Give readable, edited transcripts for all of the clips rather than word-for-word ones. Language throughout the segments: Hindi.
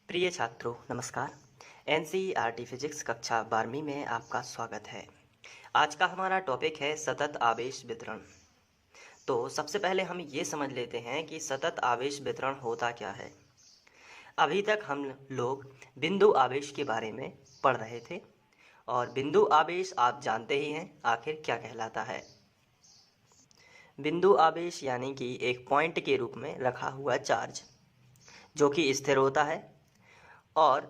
प्रिय छात्रों नमस्कार। एनसीईआरटी फिजिक्स कक्षा 12वीं में आपका स्वागत है। आज का हमारा टॉपिक है सतत आवेश वितरण। तो सबसे पहले हम ये समझ लेते हैं कि सतत आवेश वितरण होता क्या है। अभी तक हम लोग बिंदु आवेश के बारे में पढ़ रहे थे और बिंदु आवेश आप जानते ही हैं आखिर क्या कहलाता है। बिंदु आवेश यानी कि एक पॉइंट के रूप में रखा हुआ चार्ज जो कि स्थिर होता है। और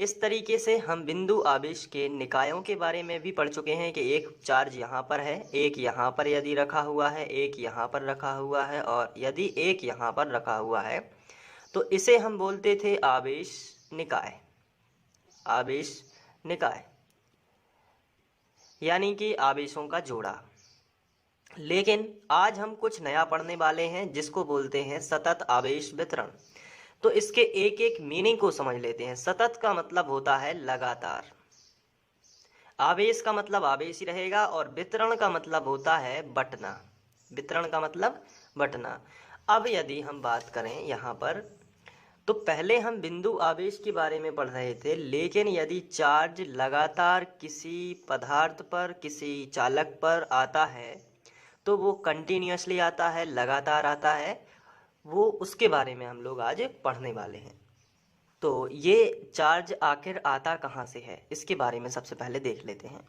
इस तरीके से हम बिंदु आवेश के निकायों के बारे में भी पढ़ चुके हैं कि एक चार्ज यहाँ पर है, एक यहाँ पर यदि रखा हुआ है, एक यहाँ पर रखा हुआ है और यदि एक यहाँ पर रखा हुआ है तो इसे हम बोलते थे आवेश निकाय। आवेश निकाय यानी कि आवेशों का जोड़ा। लेकिन आज हम कुछ नया पढ़ने वाले हैं जिसको बोलते हैं सतत आवेश वितरण। तो इसके एक एक मीनिंग को समझ लेते हैं। सतत का मतलब होता है लगातार, आवेश का मतलब आवेश ही रहेगा और वितरण का मतलब होता है बंटना। वितरण का मतलब बंटना। अब यदि हम बात करें यहाँ पर तो पहले हम बिंदु आवेश के बारे में पढ़ रहे थे, लेकिन यदि चार्ज लगातार किसी पदार्थ पर, किसी चालक पर आता है तो वो कंटिन्यूसली आता है, लगातार आता है, वो उसके बारे में हम लोग आज पढ़ने वाले हैं। तो ये चार्ज आखिर आता कहाँ से है इसके बारे में सबसे पहले देख लेते हैं।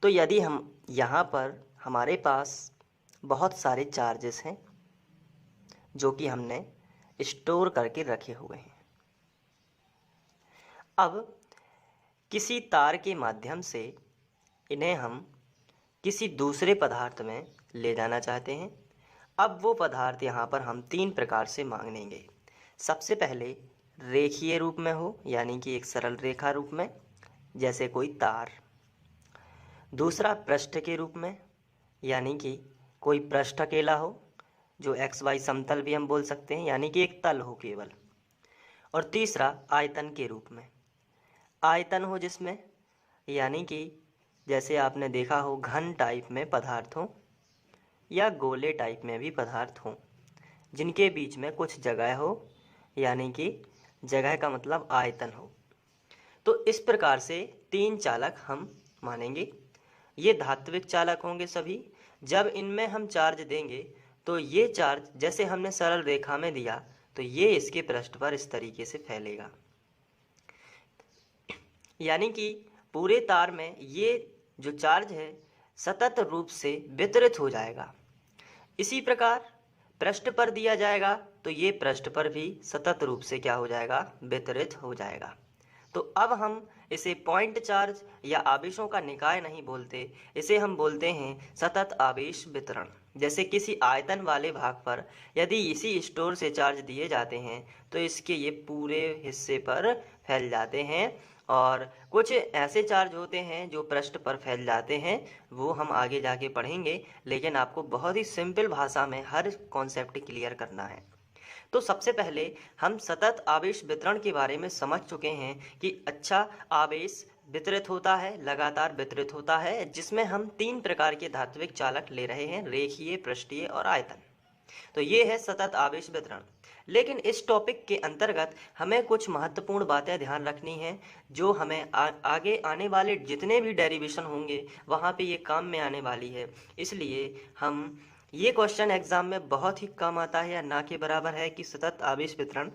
तो यदि हम यहाँ पर हमारे पास बहुत सारे चार्जेस हैं जो कि हमने स्टोर करके रखे हुए हैं। अब किसी तार के माध्यम से इन्हें हम किसी दूसरे पदार्थ में ले जाना चाहते हैं। अब वो पदार्थ यहाँ पर हम तीन प्रकार से मांग लेंगे। सबसे पहले रेखीय रूप में हो यानी कि एक सरल रेखा रूप में जैसे कोई तार। दूसरा पृष्ठ के रूप में यानी कि कोई पृष्ठ अकेला हो, जो एक्स वाई समतल भी हम बोल सकते हैं यानी कि एक तल हो केवल। और तीसरा आयतन के रूप में, आयतन हो जिसमें यानी कि जैसे आपने देखा हो घन टाइप में पदार्थ हो या गोले टाइप में भी पदार्थ हो जिनके बीच में कुछ जगह हो यानी कि जगह का मतलब आयतन हो। तो इस प्रकार से तीन चालक हम मानेंगे। ये धात्विक चालक होंगे सभी। जब इनमें हम चार्ज देंगे तो ये चार्ज जैसे हमने सरल रेखा में दिया तो ये इसके पृष्ठ पर इस तरीके से फैलेगा यानी कि पूरे तार में ये जो चार्ज है सतत रूप से वितरित हो जाएगा। इसी प्रकार पृष्ठ पर दिया जाएगा तो ये पृष्ठ पर भी सतत रूप से क्या हो जाएगा, वितरित हो जाएगा। तो अब हम इसे पॉइंट चार्ज या आवेशों का निकाय नहीं बोलते, इसे हम बोलते हैं सतत आवेश वितरण। जैसे किसी आयतन वाले भाग पर यदि इसी स्टोर से चार्ज दिए जाते हैं तो इसके ये पूरे हिस्से पर फैल जाते हैं। और कुछ ऐसे चार्ज होते हैं जो पृष्ठ पर फैल जाते हैं, वो हम आगे जाके पढ़ेंगे, लेकिन आपको बहुत ही सिंपल भाषा में हर कॉन्सेप्ट क्लियर करना है। तो सबसे पहले हम सतत आवेश वितरण के बारे में समझ चुके हैं कि अच्छा आवेश वितरित होता है, लगातार वितरित होता है, जिसमें हम तीन प्रकार के धात्विक चालक ले रहे हैं, रेखीय, पृष्ठीय और आयतन। तो ये है सतत आवेश वितरण। लेकिन इस टॉपिक के अंतर्गत हमें कुछ महत्वपूर्ण बातें ध्यान रखनी हैं जो हमें आगे आने वाले जितने भी डेरिवेशन होंगे वहाँ पे ये काम में आने वाली है। इसलिए हम ये क्वेश्चन एग्जाम में बहुत ही कम आता है या ना के बराबर है कि सतत आवेश वितरण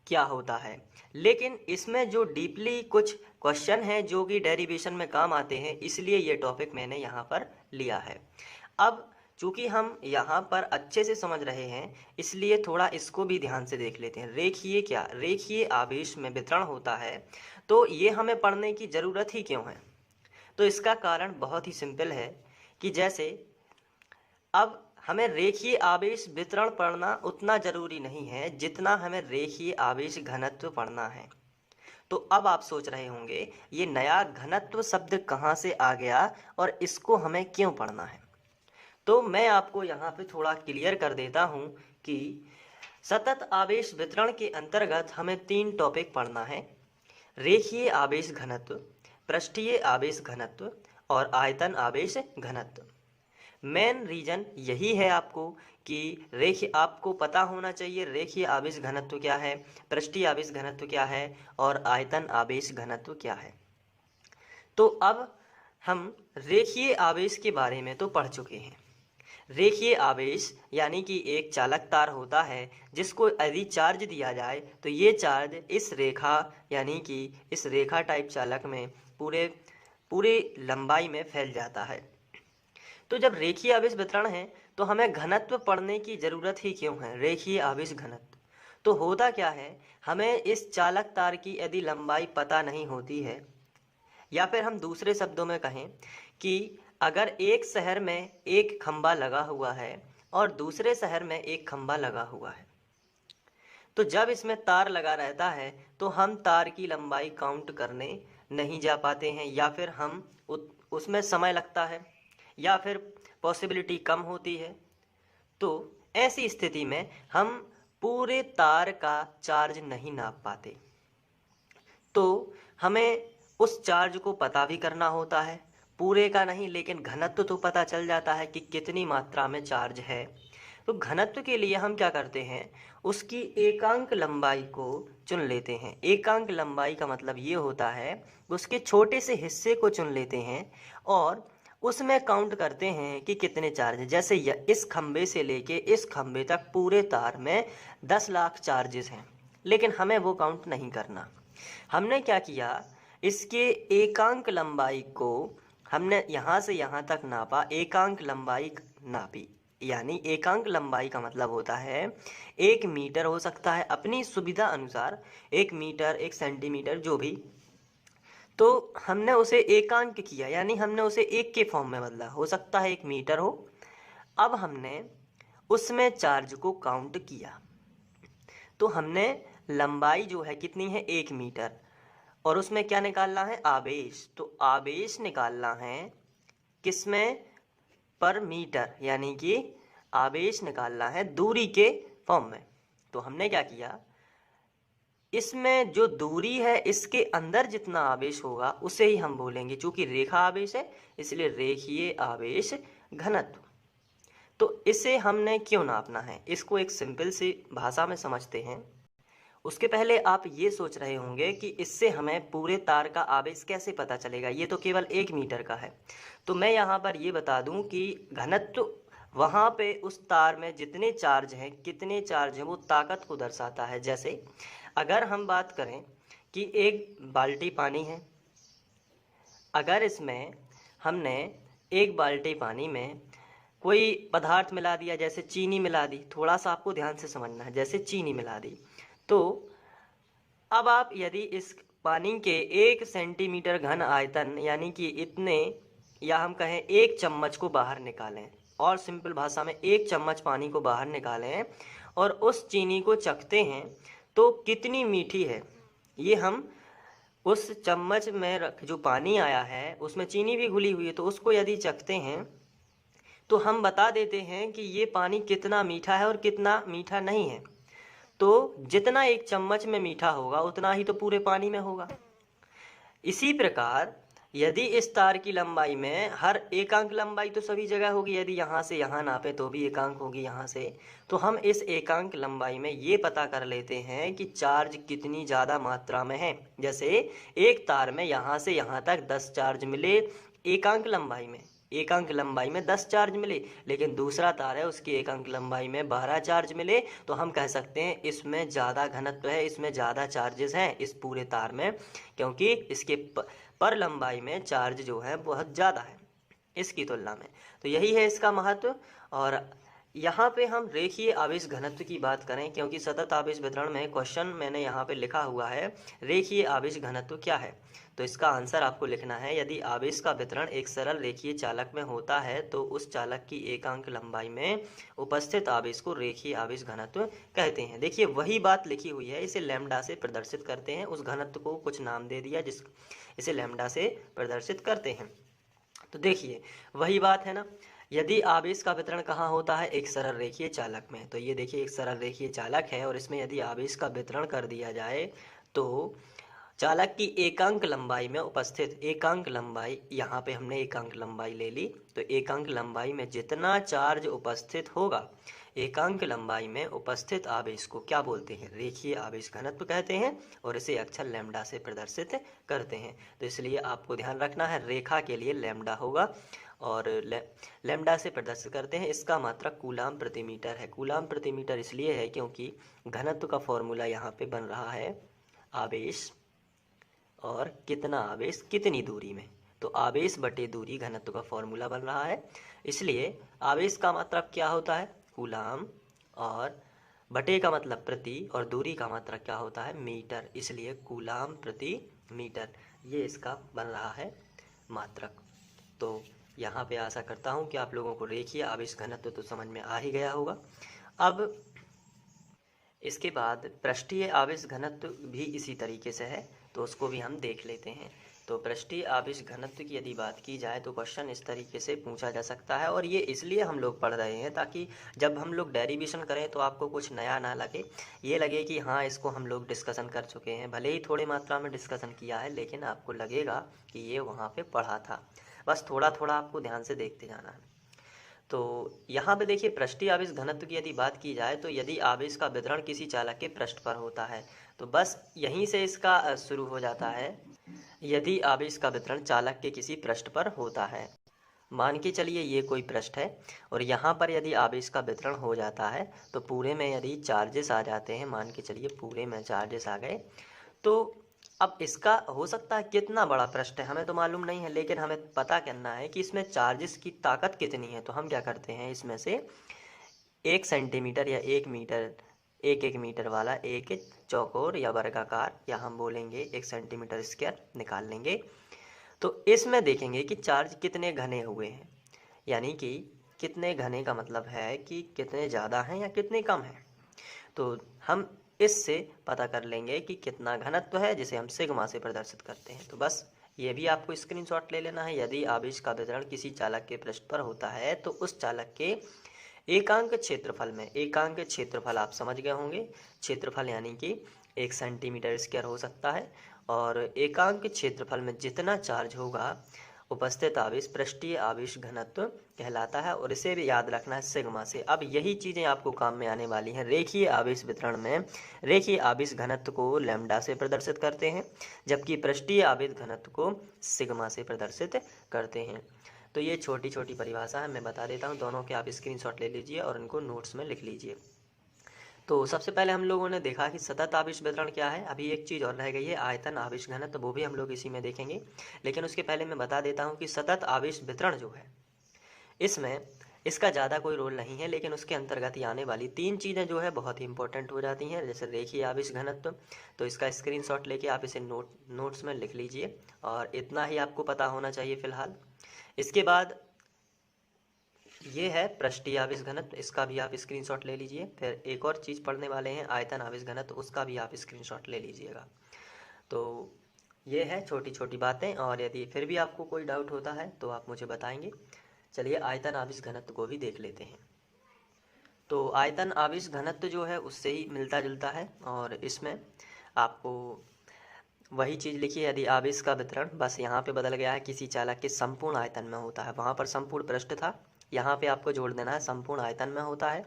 क्या होता है। लेकिन इसमें जो डीपली कुछ क्वेश्चन हैं जो कि डेरिवेशन में काम आते हैं, इसलिए ये टॉपिक मैंने यहाँ पर लिया है। अब चूंकि हम यहाँ पर अच्छे से समझ रहे हैं इसलिए थोड़ा इसको भी ध्यान से देख लेते हैं। रेखीय क्या, रेखीय आवेश में वितरण होता है तो ये हमें पढ़ने की ज़रूरत ही क्यों है। तो इसका कारण बहुत ही सिंपल है कि जैसे अब हमें रेखीय आवेश वितरण पढ़ना उतना ज़रूरी नहीं है जितना हमें रेखीय आवेश घनत्व पढ़ना है। तो अब आप सोच रहे होंगे ये नया घनत्व शब्द कहाँ से आ गया और इसको हमें क्यों पढ़ना है। तो मैं आपको यहाँ पे थोड़ा क्लियर कर देता हूँ कि सतत आवेश वितरण के अंतर्गत हमें तीन टॉपिक पढ़ना है, रेखीय आवेश घनत्व, पृष्ठीय आवेश घनत्व और आयतन आवेश घनत्व। मेन रीजन यही है आपको कि रेखीय, आपको पता होना चाहिए रेखीय आवेश घनत्व क्या है, पृष्ठीय आवेश घनत्व क्या है और आयतन आवेश घनत्व क्या है। तो अब हम रेखीय आवेश के बारे में तो पढ़ चुके हैं। रेखीय आवेश यानी कि एक चालक तार होता है जिसको यदि चार्ज दिया जाए तो ये चार्ज इस रेखा यानी कि इस रेखा टाइप चालक में पूरे लंबाई में फैल जाता है। तो जब रेखीय आवेश वितरण है तो हमें घनत्व पढ़ने की जरूरत ही क्यों है, रेखीय आवेश घनत्व। तो होता क्या है, हमें इस चालक तार की यदि लंबाई पता नहीं होती है, या फिर हम दूसरे शब्दों में कहें कि अगर एक शहर में एक खंबा लगा हुआ है और दूसरे शहर में एक खंबा लगा हुआ है, तो जब इसमें तार लगा रहता है तो हम तार की लंबाई काउंट करने नहीं जा पाते हैं, या फिर हम उसमें समय लगता है, या फिर पॉसिबिलिटी कम होती है। तो ऐसी स्थिति में हम पूरे तार का चार्ज नहीं नाप पाते। तो हमें उस चार्ज को पता भी करना होता है, पूरे का नहीं लेकिन घनत्व तो पता चल जाता है कि कितनी मात्रा में चार्ज है। तो घनत्व के लिए हम क्या करते हैं, उसकी एकांक लंबाई को चुन लेते हैं। एकांक लंबाई का मतलब ये होता है उसके छोटे से हिस्से को चुन लेते हैं और उसमें काउंट करते हैं कि कितने चार्ज हैं। जैसे इस खंबे से लेके इस खंबे तक पूरे तार में 10 लाख चार्जेस हैं, लेकिन हमें वो काउंट नहीं करना। हमने क्या किया, इसके एकांक लंबाई को हमने यहाँ से यहाँ तक नापा, एकांक लंबाई नापी। यानी एकांक लंबाई का मतलब होता है 1 मीटर हो सकता है अपनी सुविधा अनुसार, 1 मीटर 1 सेंटीमीटर जो भी। तो हमने उसे एकांक किया, यानी हमने उसे एक के फॉर्म में बदला, हो सकता है 1 मीटर हो। अब हमने उसमें चार्ज को काउंट किया, तो हमने लंबाई जो है कितनी है 1 मीटर, और उसमें क्या निकालना है, आवेश। तो आवेश निकालना है किसमें, पर मीटर, यानी कि आवेश निकालना है दूरी के फॉर्म में। तो हमने क्या किया, इसमें जो दूरी है इसके अंदर जितना आवेश होगा उसे ही हम बोलेंगे, चूंकि रेखा आवेश है इसलिए रेखीय आवेश घनत्व। तो इसे हमने क्यों नापना है, इसको एक सिंपल सी भाषा में समझते हैं। उसके पहले आप ये सोच रहे होंगे कि इससे हमें पूरे तार का आवेश कैसे पता चलेगा, ये तो केवल 1 मीटर का है। तो मैं यहाँ पर ये बता दूं कि घनत्व वहाँ पे उस तार में जितने चार्ज हैं, कितने चार्ज हैं, वो ताकत को दर्शाता है। जैसे अगर हम बात करें कि एक बाल्टी पानी है, अगर इसमें हमने एक बाल्टी पानी में कोई पदार्थ मिला दिया, जैसे चीनी मिला दी, थोड़ा सा आपको ध्यान से समझना है, जैसे चीनी मिला दी, तो अब आप यदि इस पानी के 1 सेंटीमीटर घन आयतन यानी कि इतने, या हम कहें 1 चम्मच को बाहर निकालें, और सिंपल भाषा में 1 चम्मच पानी को बाहर निकालें और उस चीनी को चखते हैं तो कितनी मीठी है, ये हम उस चम्मच में जो पानी आया है उसमें चीनी भी घुली हुई है, तो उसको यदि चखते हैं तो हम बता देते हैं कि ये पानी कितना मीठा है और कितना मीठा नहीं है। तो जितना 1 चम्मच में मीठा होगा उतना ही तो पूरे पानी में होगा। इसी प्रकार यदि इस तार की लंबाई में हर एकांक लंबाई तो सभी जगह होगी, यदि यहाँ से यहाँ नापे तो भी एकांक होगी यहाँ से, तो हम इस एकांक लंबाई में ये पता कर लेते हैं कि चार्ज कितनी ज़्यादा मात्रा में है। जैसे एक तार में यहाँ से यहाँ तक 10 चार्ज मिले एकांक लंबाई में, एकांक लंबाई में 10 चार्ज मिले, लेकिन दूसरा तार है उसकी एकांक लंबाई में 12 चार्ज मिले, तो हम कह सकते हैं इसमें ज़्यादा घनत्व है, इसमें ज़्यादा चार्जेस हैं इस पूरे तार में, क्योंकि इसके पर लंबाई में चार्ज जो है बहुत ज़्यादा है इसकी तुलना में। तो यही है इसका महत्व। और यहाँ पे हम रेखीय आवेश घनत्व की बात करें, क्योंकि सतत आवेश वितरण में क्वेश्चन मैंने यहाँ पे लिखा हुआ है रेखीय आवेश घनत्व क्या है, तो इसका आंसर आपको लिखना है, यदि आवेश का वितरण एक सरल रेखीय चालक में होता है तो उस चालक की एकांक लंबाई में उपस्थित आवेश को रेखीय आवेश घनत्व कहते हैं। देखिए वही बात लिखी हुई है, इसे लैम्डा से प्रदर्शित करते हैं, उस घनत्व को कुछ नाम दे दिया जिस इसे लैम्डा से प्रदर्शित करते हैं। तो देखिए वही बात है ना, यदि आवेश का वितरण कहाँ होता है, एक सरल रेखीय चालक में, तो ये देखिए एक सरल रेखीय चालक है और इसमें यदि आवेश का वितरण कर दिया जाए तो चालक की एकांक लंबाई में उपस्थित, एकांक लंबाई, यहाँ पे हमने एकांक लंबाई ले ली, तो एकांक लंबाई में जितना चार्ज उपस्थित होगा, एकांक लंबाई में उपस्थित आवेश को क्या बोलते हैं, रेखीय आवेश घनत्व कहते हैं, और इसे अक्षर लैम्डा से प्रदर्शित करते हैं। तो इसलिए आपको ध्यान रखना है, रेखा के लिए लैम्डा होगा और लैम्डा से प्रदर्शित करते हैं। इसका मात्रक कूलाम प्रति मीटर है। कूलाम प्रति मीटर इसलिए है क्योंकि घनत्व का फॉर्मूला यहाँ पे बन रहा है आवेश और कितना आवेश कितनी दूरी में, तो आवेश बटे दूरी घनत्व का फॉर्मूला बन रहा है। इसलिए आवेश का मात्रक क्या होता है, कूलाम, और बटे का मतलब प्रति, और दूरी का मात्रक क्या होता है, मीटर, इसलिए कूलाम प्रति मीटर, ये इसका बन रहा है मात्रक। तो यहाँ पे आशा करता हूँ कि आप लोगों को रेखीय आवेश घनत्व तो समझ में आ ही गया होगा। अब इसके बाद पृष्ठीय आवेश घनत्व भी इसी तरीके से है, तो उसको भी हम देख लेते हैं। तो पृष्ठीय आवेश घनत्व की यदि बात की जाए तो क्वेश्चन इस तरीके से पूछा जा सकता है, और ये इसलिए हम लोग पढ़ रहे हैं ताकि जब हम लोग डेरिवेशन करें तो आपको कुछ नया ना लगे, ये लगे कि हाँ इसको हम लोग डिस्कशन कर चुके हैं, भले ही थोड़ी मात्रा में डिस्कशन किया है लेकिन आपको लगेगा कि ये वहाँ पे पढ़ा था, बस थोड़ा थोड़ा आपको ध्यान से देखते जाना है। तो यहाँ पे देखिए, पृष्ठीय आवेश घनत्व की यदि बात की जाए तो यदि आवेश का वितरण किसी चालक के पृष्ठ पर होता है, तो बस यहीं से इसका शुरू हो जाता है। यदि आवेश का वितरण चालक के किसी पृष्ठ पर होता है, मान के चलिए ये कोई पृष्ठ है और यहाँ पर यदि आवेश का वितरण हो जाता है तो पूरे में यदि चार्जेस आ जाते हैं, मान के चलिए पूरे में चार्जेस आ गए, तो अब इसका हो सकता है कितना बड़ा पृष्ठ है हमें तो मालूम नहीं है, लेकिन हमें पता करना है कि इसमें चार्जेस की ताकत कितनी है। तो हम क्या करते हैं, इसमें से 1 सेंटीमीटर या 1 मीटर, 1 मीटर वाला एक चौकोर या वर्गाकार, या हम बोलेंगे 1 सेंटीमीटर स्क्वायर निकाल लेंगे। तो इसमें देखेंगे कि चार्ज कितने घने हुए हैं, यानी कि कितने घने का मतलब है कि कितने ज़्यादा हैं या कितने कम हैं। तो हम इससे पता कर लेंगे कि कितना घनत्व है, जिसे हम सिग्मा से प्रदर्शित करते हैं। तो बस ये भी आपको स्क्रीनशॉट ले लेना है। यदि आवेश का वितरण किसी चालक के पृष्ठ पर होता है तो उस चालक के एकांक क्षेत्रफल में, एकांक क्षेत्रफल आप समझ गए होंगे, क्षेत्रफल यानी कि 1 सेंटीमीटर स्क्वायर हो सकता है, और एकांक क्षेत्रफल में जितना चार्ज होगा उपस्थित आवेश पृष्ठीय आवेश घनत्व कहलाता है, और इसे भी याद रखना है सिग्मा से। अब यही चीज़ें आपको काम में आने वाली हैं। रेखीय आवेश वितरण में रेखीय आवेश घनत्व को लैम्डा से प्रदर्शित करते हैं, जबकि पृष्ठीय आवेश घनत्व को सिग्मा से प्रदर्शित करते हैं। तो ये छोटी छोटी परिभाषा है, मैं बता देता हूँ, दोनों के आप स्क्रीनशॉट ले लीजिए और इनको नोट्स में लिख लीजिए। तो सबसे पहले हम लोगों ने देखा कि सतत आवेश वितरण क्या है। अभी एक चीज़ और रह गई है, आयतन आवेश घनत्व, तो वो भी हम लोग इसी में देखेंगे। लेकिन उसके पहले मैं बता देता हूँ कि सतत आवेश वितरण जो है, इसमें इसका ज़्यादा कोई रोल नहीं है, लेकिन उसके अंतर्गत ही आने वाली 3 चीज़ें जो है बहुत ही इंपॉर्टेंट हो जाती हैं, जैसे रेखीय आवेश घनत्व। तो इसका स्क्रीनशॉट लेके आप इसे नोट्स में लिख लीजिए, और इतना ही आपको पता होना चाहिए फ़िलहाल। इसके बाद ये है पृष्ठीय आवेश घनत्व, इसका भी आप स्क्रीनशॉट ले लीजिए। फिर एक और चीज़ पढ़ने वाले हैं, आयतन आवेश घनत्व, उसका भी आप स्क्रीनशॉट ले लीजिएगा। तो ये है छोटी छोटी बातें, और यदि फिर भी आपको कोई डाउट होता है तो आप मुझे बताएंगे। चलिए आयतन आवेश घनत्व को भी देख लेते हैं। तो आयतन आवेश घनत्व जो है उससे ही मिलता जुलता है, और इसमें आपको वही चीज़ लिखिए, यदि आवेश का वितरण बस यहाँ पे बदल गया है, किसी चालक के संपूर्ण आयतन में होता है, वहाँ पर संपूर्ण पृष्ठ था, यहाँ पे आपको जोड़ देना है संपूर्ण आयतन में होता है,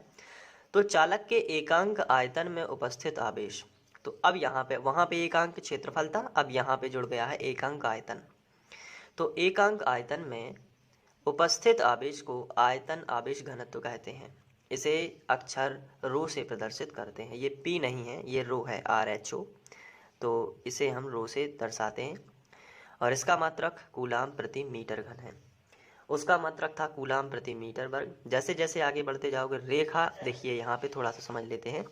तो चालक के एकांक आयतन में उपस्थित आवेश। तो अब यहाँ पे, वहाँ पे एकांक क्षेत्रफल था, अब यहाँ पे जुड़ गया है एकांक आयतन। तो एकांक आयतन में उपस्थित आवेश को आयतन आवेश घनत्व कहते हैं। इसे अक्षर रो से प्रदर्शित करते हैं, ये पी नहीं है, ये रो है, RHO। तो इसे हम रो से दर्शाते हैं, और इसका मात्रक कूलाम प्रति मीटर घन है। उसका मात्रक था कूलाम प्रति मीटर वर्ग। जैसे जैसे आगे बढ़ते जाओगे, रेखा देखिए, यहाँ पे थोड़ा सा समझ लेते हैं,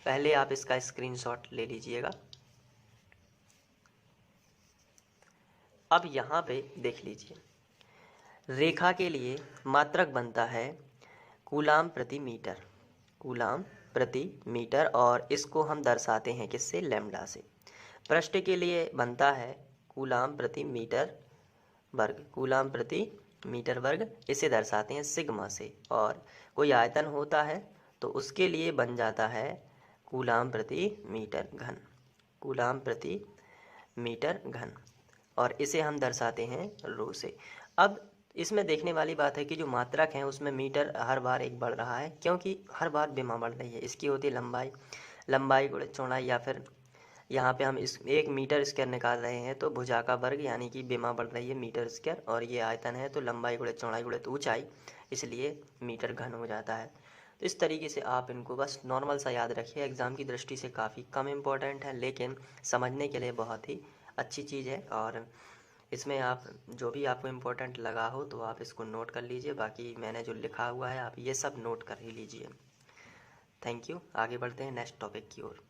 पहले आप इसका स्क्रीनशॉट ले लीजिएगा। अब यहाँ पे देख लीजिए, रेखा के लिए मात्रक बनता है कूलाम प्रति मीटर, कूलाम प्रति मीटर, और इसको हम दर्शाते हैं किससे, लैम्डा से। पृष्ठ के लिए बनता है कूलाम प्रति मीटर वर्ग, कूलाम प्रति मीटर वर्ग, इसे दर्शाते हैं सिग्मा से। और कोई आयतन होता है तो उसके लिए बन जाता है कूलाम प्रति मीटर घन, कूलाम प्रति मीटर घन, और इसे हम दर्शाते हैं रो से। अब इसमें देखने वाली बात है कि जो मात्रक है उसमें मीटर हर बार एक बढ़ रहा है, क्योंकि हर बार विमा बढ़ रही है। इसकी होती है लंबाई, लंबाई गुणे चौड़ाई, या फिर यहाँ पे हम इस 1 मीटर स्क्वायर निकाल रहे हैं तो भुजा का वर्ग यानी कि विमा बढ़ रही है मीटर स्क्वायर, और ये आयतन है तो लंबाई गुणे चौड़ाई गुणे ऊंचाई, इसलिए मीटर घन हो जाता है। तो इस तरीके से आप इनको बस नॉर्मल सा याद रखिए। एग्ज़ाम की दृष्टि से काफ़ी कम इम्पोर्टेंट है, लेकिन समझने के लिए बहुत ही अच्छी चीज़ है। और इसमें आप जो भी आपको इम्पोर्टेंट लगा हो तो आप इसको नोट कर लीजिए, बाकी मैंने जो लिखा हुआ है आप ये सब नोट कर ही लीजिए। Thank you. आगे बढ़ते हैं नेक्स्ट टॉपिक की ओर।